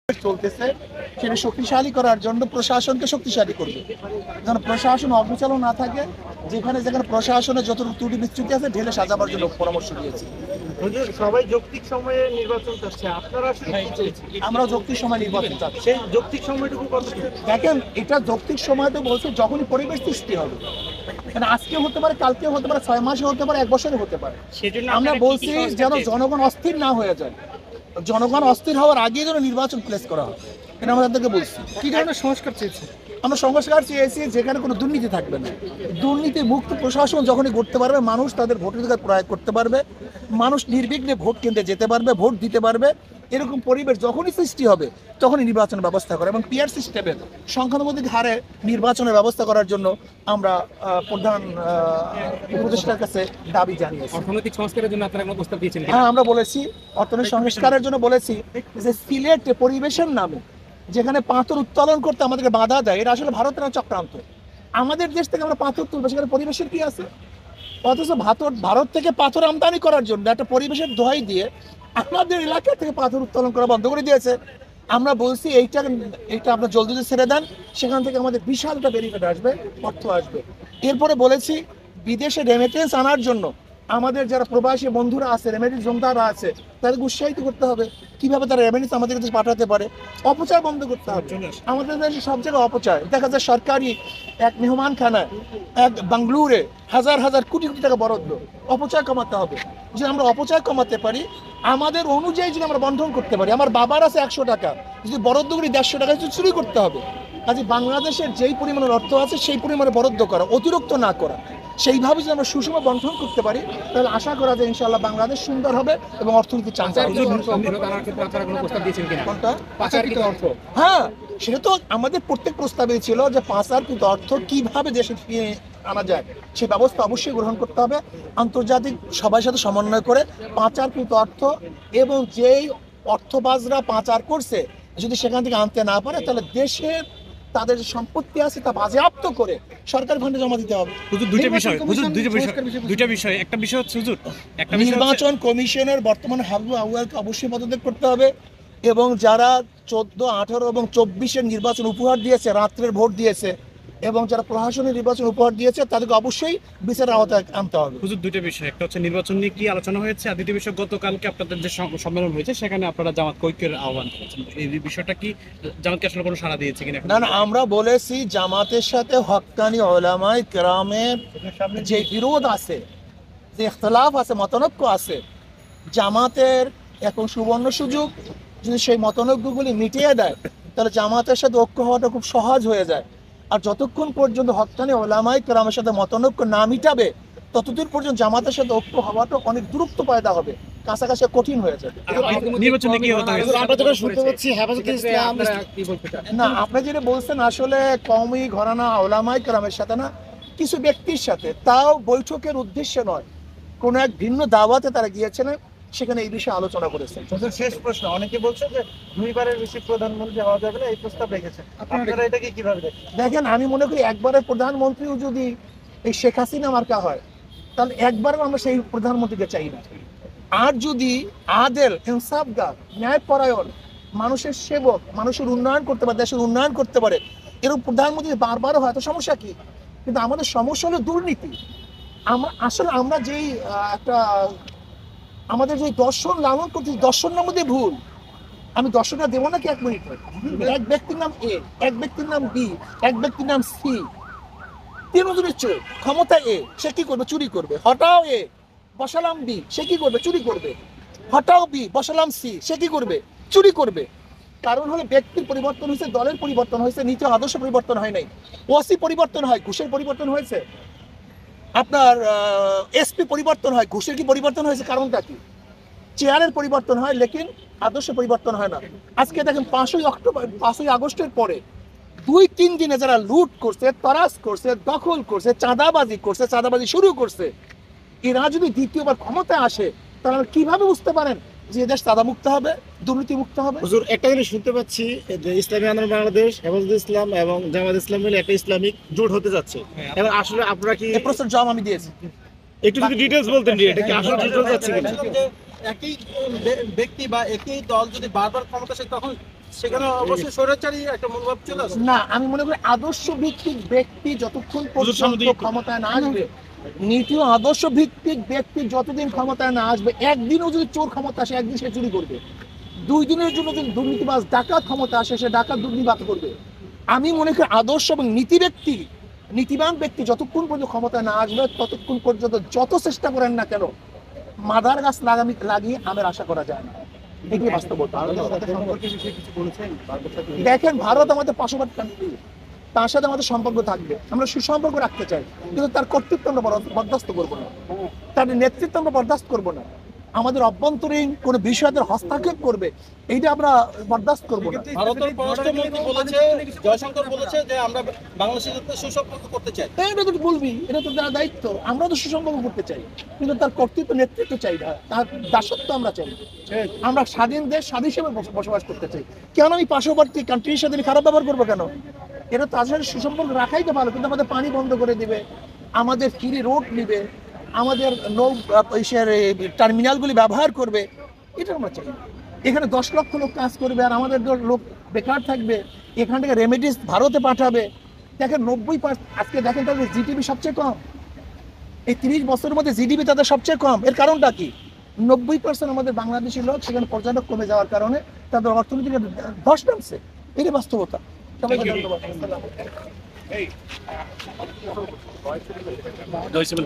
চলতেছে সেটা শক্তিশালী করার জন্য প্রশাসনকে শক্তিশালী করবে। যেন প্রশাসন অবিচল না থাকে, যেখানে যেখানে প্রশাসনের যত ত্রুটি বিচ্যুতি আছে ঢেলে সাজাবার জন্য পরামর্শ দিয়েছি। সবাই যৌক্তিক সময়ে নির্বাচন চাচ্ছে, আপনারা আমরা যৌক্তিক সময় নির্বাচন চাচ্ছি। সেই যৌক্তিক সময়টুকু কত? দেখেন, এটা যৌক্তিক সময় তো বলছে যখনই পরিবেশ সৃষ্টি হবে, মানে আজকে হতে পারে, কালকে হতে পারে, 6 মাসে হতে পারে, 1 বছরে হতে পারে। আমরা বলছি যেন জনগণ অস্থির না হয়ে যায়, জনগণ অস্থির হওয়ার আগে যেন নির্বাচন প্লেস করা হয়, এটা আমরা তাদেরকে বলছি। কি ধরনের সংস্কার চেয়েছে? আমরা সংস্কার চেয়েছি যেখানে কোনো দুর্নীতি থাকবে না, দুর্নীতি মুক্ত প্রশাসন যখনই করতে পারবে, মানুষ তাদের ভোটাধিকার প্রয়োগ করতে পারবে, মানুষ নির্বিঘ্নে ভোট কেন্দ্রে যেতে পারবে, ভোট দিতে পারবে, এরকম পরিবেশ যখনই সৃষ্টি হবে তখনই নির্বাচনের ব্যবস্থা করে। এবং পিআর সিস্টেমের সংখ্যানুপাতিক হারে নির্বাচনের ব্যবস্থা করার জন্য আমরা প্রধান উপদেষ্টার কাছে দাবি জানিয়েছি। অর্থনৈতিক সংস্কারের জন্য আপনারা কোনো প্রস্তাব দিয়েছেন? হ্যাঁ, আমরা বলেছি অর্থনৈতিক সংস্কারের জন্য বলেছি যে সিলেটে পরিবেশের নামে যেখানে পাথর উত্তোলন করতে আমাদেরকে বাধা দেয়, এটা আসলে ভারতের চক্রান্ত। আমাদের দেশ থেকে আমরা পাথর তুলবো, সেখানে পরিবেশের কি আছে? অথচ ভারত থেকে পাথর আমদানি করার জন্য একটা পরিবেশের দোহাই দিয়ে আমাদের এলাকা থেকে পাথর উত্তোলন করা বন্ধ করে দিয়েছে। আমরা বলছি এইটা আপনার জলদি ছেড়ে দেন, সেখান থেকে আমাদের বিশাল একটা বেনিফিট আসবে, অর্থ আসবে। এরপরে বলেছি বিদেশে রেমিটেন্স আনার জন্য আমাদের যারা প্রবাসী বন্ধুরা আছে, রেমিটেন্স জমদাররা আছে, তাদেরকে উৎসাহিত করতে হবে কিভাবে তারা রেমিটেন্স আমাদের কাছে পাঠাতে পারে। অপচয় বন্ধ করতে হবে। আমাদের দেশে সব জায়গায় অপচয় দেখা যায়। সরকারি এক মেহমানখানায়, এক বাংলুরে হাজার হাজার কোটি কোটি টাকা বরাদ্দ। অপচয় কমাতে হবে। যদি আমরা অপচয় কমাতে পারি, আমাদের অনুযায়ী যদি আমরা বন্টন করতে পারি, আমার বাবার আছে 100 টাকা, যদি বরাদ্দ করি 150 টাকা চুরি করতে হবে। কাজে বাংলাদেশের যেই পরিমাণের অর্থ আছে সেই পরিমাণে বরাদ্দ করা, অতিরিক্ত না করা। সেইভাবে যদি আমরা সুষম বন্টন করতে পারি, তাহলে আশা করা যায় ইনশাআল্লাহ বাংলাদেশ সুন্দর হবে এবং অর্থনীতি হ্যাঁ, সেটা তো আমাদের প্রত্যেক প্রস্তাবে ছিল যে পাচারকৃত অর্থ কিভাবে দেশে ফিরিয়ে আনা যায়, সে ব্যবস্থা অবশ্যই গ্রহণ করতে হবে। আন্তর্জাতিক সবার সাথে সমন্বয় করে পাচারকৃত অর্থ এবং যেই অর্থবাজরা পাচার করছে যদি সেখান থেকে আনতে না পারে, তাহলে দেশের তাদের যে সম্পত্তি আছে তা বাজেয়াপ্ত করে সরকার ফান্ডে জমা দিতে হবে। দুইটা বিষয় একটা বিষয় হচ্ছে নির্বাচন কমিশনের বর্তমানে হাবিব আউয়ালকে অবশ্যই পদত্যাগ করতে হবে, এবং যারা 14, 18 এবং 24-এর নির্বাচন উপহার দিয়েছে, রাত্রের ভোট দিয়েছে, এবং যারা প্রশাসনের নির্বাচন উপহার দিয়েছে, তাদেরকে অবশ্যই বিচারের আওতায় আনতে হবে। দুইটা বিষয়, একটা হচ্ছে নির্বাচন নিয়ে কি আলোচনা হয়েছে, আর দ্বিতীয় বিষয় গতকালকে আপনাদের যে সম্মেলন হয়েছে সেখানে আপনারা জামাত ঐক্যের আহ্বান করেছেন। এই বিষয়টা কি জামাতকে আসলে কোনো সাড়া দিয়েছে কিনা? না, আমরা বলেছি জামাতের সাথে হক্কানি ওলামায়ে কেরামের যে বিরোধ আছে, যে ইখতিলাফ আছে, মতানৈক্য আছে, জামাতের এখন সুবর্ণ সুযোগ। যদি সেই মতানৈক্যগুলি মিটিয়ে দেয়, তাহলে জামাতের সাথে ঐক্য হওয়াটা খুব সহজ হয়ে যায়। আর যতক্ষণ পর্যন্ত হক্কানি ওলামায়ে কেরামের সাথে মতানৈক্য না মিটাবে, ততদূর পর্যন্ত জামাতের সাথে ঐক্য হওয়াটা অনেক দূরত্ব পয়দা হবে, কাছাকাছি কঠিন হয়ে যাবে। না, আপনি যেটা বলছেন আসলে কওমি ঘরানা ওলামায়ে কেরামের সাথে না, কিছু ব্যক্তির সাথে, তাও বৈঠকের উদ্দেশ্যে নয়, কোনো এক ভিন্ন দাওয়াতে তারা গিয়েছেন, সেখানে এই বিষয়ে আলোচনা করেছেন। শেষ প্রশ্ন, অনেকে বলছে যে 2বারের বেশি প্রধানমন্ত্রী হওয়া যাবে না, এই প্রস্তাব রেখেছেন, আপনারা এটাকে কিভাবে দেখেন? দেখেন, আমি মনে করি একবারের প্রধানমন্ত্রীও যদি এই শেখ হাসিনা মার্কা হয়, তাহলে একবারও আমরা সেই প্রধানমন্ত্রীকে চাই না। আর যদি আদেল, ইনসাফগার, ন্যায়পরায়ণ, মানুষের সেবক, মানুষের উন্নয়ন করতে পারে, দেশের উন্নয়ন করতে পারে, এরকম প্রধানমন্ত্রী বারবারও হয় তো সমস্যা কি? কিন্তু আমাদের সমস্যা হলো দুর্নীতি। আমরা যেই একটা আমাদের যে দর্শন লালন করতে, দর্শনের মধ্যে ভুল। আমি দর্শনটা দেবো নাকি 1 মিনিট? এক ব্যক্তির নাম এ, এক ব্যক্তির নাম বি, এক ব্যক্তির নাম সি, তিনজনের চোর, ক্ষমতা এ, সে কি করবে? চুরি করবে। হটাও এ, বসালাম বি, সে কি করবে? চুরি করবে। হটাও বি, বসালাম সি, সে কি করবে? চুরি করবে। কারণ হলো ব্যক্তির পরিবর্তন হয়েছে, দলের পরিবর্তন হয়েছে, নীতি আদর্শ পরিবর্তন হয় নাই। ওসি পরিবর্তন হয়, ঘুষের পরিবর্তন হয়েছে। আপনার এসপি পরিবর্তন হয়, ঘুষের কি পরিবর্তন হয়েছে? কারণটা কি? চেয়ারের পরিবর্তন হয়, লেকিন আদর্শ পরিবর্তন হয় না। আজকে দেখেন 5ই আগস্টের পরে 2-3 দিনে যারা লুট করছে, তরাস করছে, দখল করছে, চাঁদাবাজি শুরু করছে, এরা যদি দ্বিতীয়বার ক্ষমতায় আসে, তাহলে কিভাবে বুঝতে পারেন যে দেশ চাঁদামুক্ত হবে, দুর্নীতিমুক্ত হবে? হুজুর, একটা জিনিস শুনতে পাচ্ছি যে ইসলামী আন্দোলন বাংলাদেশ, হেফাজতে ইসলাম এবং জামাত ইসলাম মিলে একটা ইসলামিক জোট হতে যাচ্ছে। এবার আসলে আপনারা কি এই প্রশ্নের জবাব আমি দিয়েছি। একটু যদি ডিটেইলস বলতেন যে এটা কি আসলে জোট হতে যাচ্ছে কিনা? একই ব্যক্তি বা একই দল যদি বারবার ক্ষমতা আসে, তখন সেখানে অবশ্যই স্বৈরাচারী একটা মনোভাব চলে আসে। না, আমি মনে করি আদর্শ ভিত্তিক ব্যক্তি যতক্ষণ পর্যন্ত সামুদ্রিক- ক্ষমতায় না আসবে, নীতি ও আদর্শ ভিত্তিক ব্যক্তি যতদিন ক্ষমতায় না আসবে, একদিনও যদি চোর ক্ষমতা আসে একদিন সে চুরি করবে, 2 দিনের জন্য যদি দুর্নীতিবাজ ডাকাত ক্ষমতা আসে সে ডাকাত দুর্নীতিবাদ করবে। আমি মনে করি আদর্শ এবং নীতিবান ব্যক্তি যতক্ষণ পর্যন্ত ক্ষমতায় না আসবে ততক্ষণ পর্যন্ত যত চেষ্টা করেন না কেন মাদার গাছ লাগিয়ে আমের আশা করা যায় না। এগুলি বাস্তবতা। দেখেন, ভারত আমাদের পার্শ্ববর্তী কান্ট্রি, তার সাথে আমাদের সম্পর্ক থাকবে, আমরা সুসম্পর্ক রাখতে চাই, কিন্তু তার কর্তৃত্ব আমরা বরদাস্ত করবো না, তার নেতৃত্ব আমরা বরদাস্ত করবো না, আমাদের অভ্যন্তরীণ কোনো বিষয়দের হস্তক্ষেপ করবে এইটা আমরা বরদাস্ত করবো না। ভারতের পররাষ্ট্রমন্ত্রী বলেছে, জয়শঙ্কর বলেছে যে আমরা বাংলাদেশের সাথে সুসম্পর্ক করতে চাই। এটা তো বলবি, এটা তো তার দায়িত্ব, আমরা তো সুসম্পর্ক করতে চাই, কিন্তু তার কর্তৃত্ব নেতৃত্ব চাই না, তার দাসত্ব আমরা চাই। আমরা স্বাধীন দেশ, স্বাধীন হিসেবে বসবাস করতে চাই। কেন আমি পার্শ্ববর্তী কান্ট্রির সাথে খারাপ ব্যবহার করবো কেন? এটা তার সাথে সুসম্পর্ক রাখাই তো ভালো, কিন্তু আমাদের পানি বন্ধ করে দিবে, আমাদের ফ্রি রোড নিবে, আমাদের টার্মিনালগুলি ব্যবহার করবে, এটা আমরা চাই না। এখানে 10 লক্ষ লোক কাজ করবে আর আমাদের লোক বেকার থাকবে, এখান থেকে রেমিডিস ভারতে পাঠাবে। দেখেন 90%, আজকে দেখেন তাদের জিডিপি সবচেয়ে কম, এই 30 বছরের মধ্যে জিডিপি তাদের সবচেয়ে কম। এর কারণটা কি? 90% আমাদের বাংলাদেশি লোক সেখানে পর্যটক কমে যাওয়ার কারণে তাদের অর্থনৈতিক ধস নামছে। এটাই বাস্তবতা। সবাইকে ধন্যবাদ। জয়সিমল